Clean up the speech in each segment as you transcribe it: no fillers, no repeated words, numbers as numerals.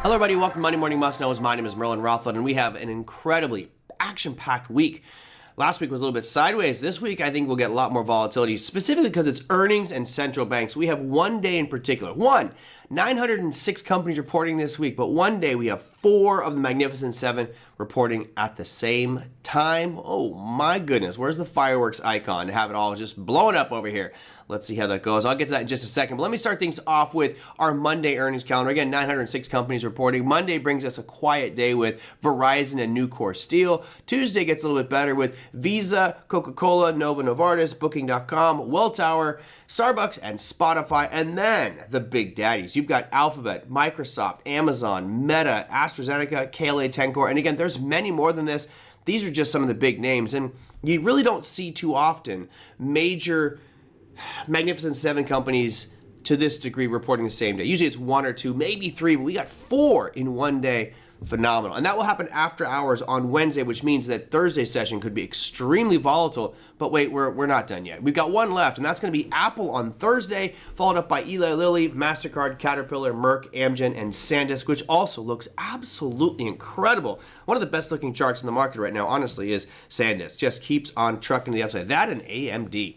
Hello, everybody. Welcome to Monday Morning Must Knows. My name is Merlin Rothfeld, and we have an incredibly action-packed week. Last week was a little bit sideways. This week, I think we'll get a lot more volatility, specifically because it's earnings and central banks. We have one day in particular. 906 companies reporting this week, but one day we have 4 of the Magnificent 7 reporting at the same time. Oh my goodness, where's the fireworks icon to have it all just blowing up over here? Let's see how that goes. I'll get to that in just a second, but let me start things off with our Monday earnings calendar. Again, 906 companies reporting. Monday brings us a quiet day with Verizon and Nucor Steel. Tuesday gets a little bit better with Visa, Coca-Cola, Novo Novartis, Booking.com, Welltower, Starbucks, and Spotify. And then the big daddies. You've got Alphabet, Microsoft, Amazon, Meta, AstraZeneca, KLA-Tencor. And again, there's many more than this. These are just some of the big names. And you really don't see too often major Magnificent 7 companies to this degree reporting the same day. Usually it's 1 or 2, maybe 3, but we got 4 in one day. Phenomenal. And that will happen after hours on Wednesday, which means that Thursday's session could be extremely volatile. But wait, we're not done yet. We've got one left, and that's going to be Apple on Thursday, followed up by Eli Lilly, MasterCard, Caterpillar, Merck, Amgen, and SanDisk, which also looks absolutely incredible. One of the best looking charts in the market right now, honestly, is SanDisk. Just keeps on trucking to the upside. That and AMD.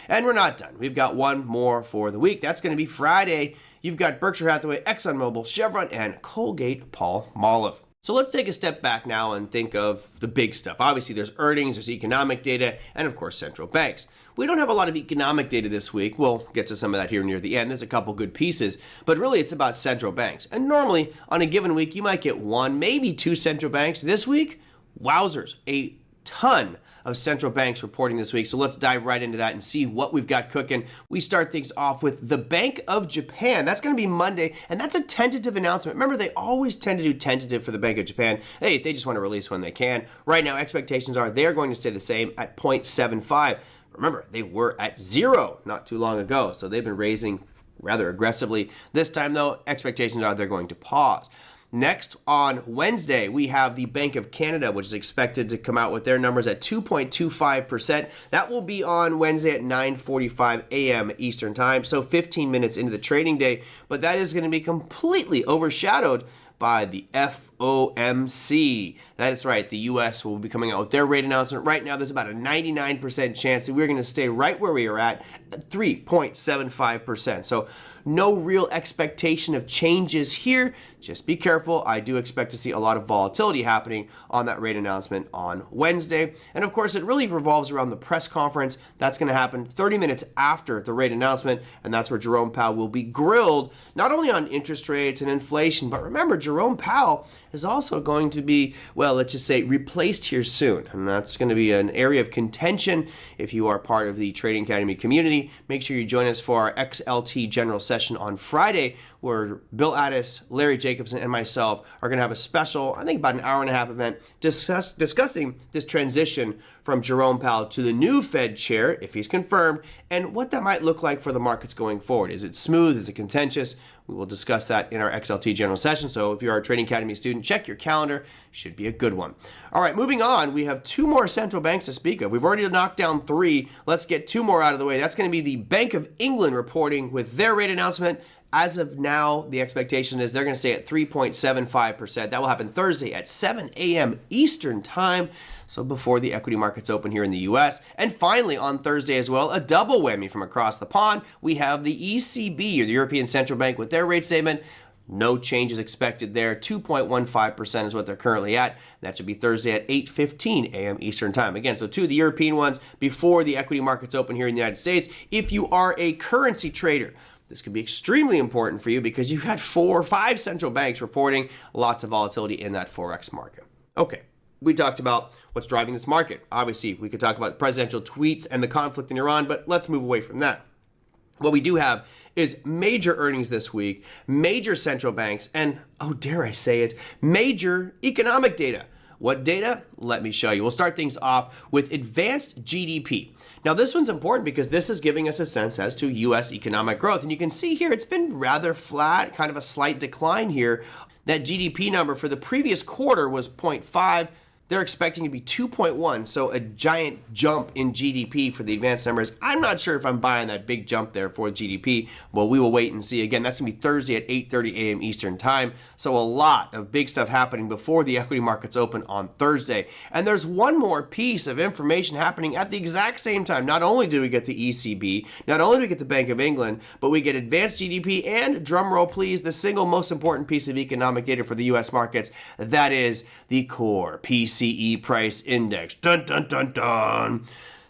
And we're not done. We've got one more for the week. That's going to be Friday. You've got Berkshire Hathaway, ExxonMobil, Chevron, and Colgate-Palmolive. So let's take a step back now and think of the big stuff. Obviously, there's earnings, there's economic data, and of course, central banks. We don't have a lot of economic data this week. We'll get to some of that here near the end. There's a couple good pieces, but really it's about central banks. And normally, on a given week, you might get 1, maybe 2 central banks. This week, wowzers, a ton of central banks reporting this week. So let's dive right into that and see what we've got cooking. We start things off with the Bank of Japan. That's going to be Monday, and that's a tentative announcement. Remember, they always tend to do tentative for the Bank of Japan. Hey, they just want to release when they can. Right now, expectations are they're going to stay the same at 0.75. Remember, they were at 0 not too long ago, so they've been raising rather aggressively. This time, though, expectations are they're going to pause. Next, on Wednesday, we have the Bank of Canada, which is expected to come out with their numbers at 2.25%. That will be on Wednesday at 9:45 a.m. Eastern Time, so 15 minutes into the trading day. But that is going to be completely overshadowed by the FOMC. That is right, the U.S. will be coming out with their rate announcement. Right now, there's about a 99% chance that we're going to stay right where we are at 3.75%. So no real expectation of changes here. Just be careful. I do expect to see a lot of volatility happening on that rate announcement on Wednesday. And of course, it really revolves around the press conference. That's going to happen 30 minutes after the rate announcement, and that's where Jerome Powell will be grilled not only on interest rates and inflation, but remember, Jerome Powell is also going to be, well, let's just say replaced here soon. And that's going to be an area of contention. If you are part of the Trading Academy community, make sure you join us for our XLT General Session on Friday, where Bill Addis, Larry Jacobson, and myself are going to have a special, I think about an hour and a half event discussing this transition from Jerome Powell to the new Fed chair, if he's confirmed, and what that might look like for the markets going forward. Is it smooth? Is it contentious? We will discuss that in our XLT General Session. So if you're a Trading Academy student, check your calendar. Should be a good one. All right, moving on. We have 2 more central banks to speak of. We've already knocked down 3. Let's get 2 more out of the way. That's going to be the Bank of England reporting with their rate announcement. As of now, the expectation is they're going to stay at 3.75%. That will happen Thursday at 7 a.m. Eastern Time, so before the equity markets open here in the U.S. And finally, on Thursday as well, a double whammy from across the pond. We have the ECB, or the European Central Bank, with their rate statement. No changes expected there. 2.15% is what they're currently at. That should be Thursday at 8:15 a.m. Eastern Time. Again, so 2 of the European ones before the equity markets open here in the United States. If you are a currency trader, this could be extremely important for you because you've had 4 or 5 central banks reporting lots of volatility in that Forex market. Okay, we talked about what's driving this market. Obviously, we could talk about presidential tweets and the conflict in Iran, but let's move away from that. What we do have is major earnings this week, major central banks, and, oh, dare I say it, major economic data. What data? Let me show you. We'll start things off with advanced GDP. Now, this one's important because this is giving us a sense as to U.S. economic growth. And you can see here, it's been rather flat, kind of a slight decline here. That GDP number for the previous quarter was 0.5. they're expecting to be 2.1, so a giant jump in GDP for the advanced numbers. I'm not sure if I'm buying that big jump there for GDP. Well, we will wait and see. Again, that's going to be Thursday at 8:30 a.m. Eastern Time, so a lot of big stuff happening before the equity markets open on Thursday. And there's one more piece of information happening at the exact same time. Not only do we get the ECB, not only do we get the Bank of England, but we get advanced GDP and, drumroll please, the single most important piece of economic data for the U.S. markets. That is the Core PCE price index. Dun, dun, dun, dun.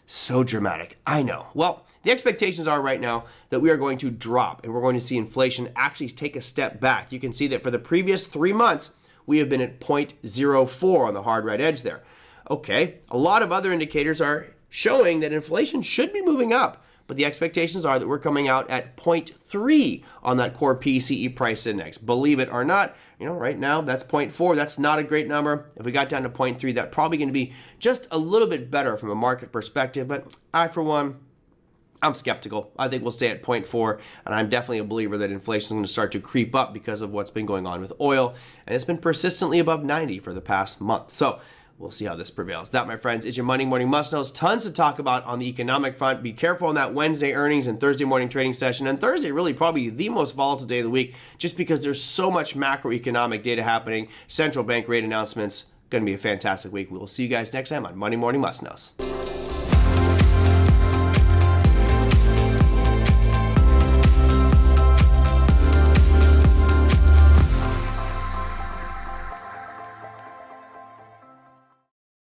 So dramatic. I know. Well, the expectations are right now that we are going to drop and we're going to see inflation actually take a step back. You can see that for the previous 3 months, we have been at 0.04 on the hard right edge there. Okay, a lot of other indicators are showing that inflation should be moving up, but the expectations are that we're coming out at 0.3 on that core PCE price index. Believe it or not, right now that's 0.4. That's not a great number. If we got down to 0.3, that's probably going to be just a little bit better from a market perspective. But I, for one, I'm skeptical. I think we'll stay at 0.4, and I'm definitely a believer that inflation is going to start to creep up because of what's been going on with oil, and it's been persistently above 90 for the past month. So we'll see how this prevails. That, my friends, is your Monday Morning Must-Knows. Tons to talk about on the economic front. Be careful on that Wednesday earnings and Thursday morning trading session. And Thursday, really probably the most volatile day of the week, just because there's so much macroeconomic data happening. Central bank rate announcements. Going to be a fantastic week. We will see you guys next time on Monday Morning Must-Knows.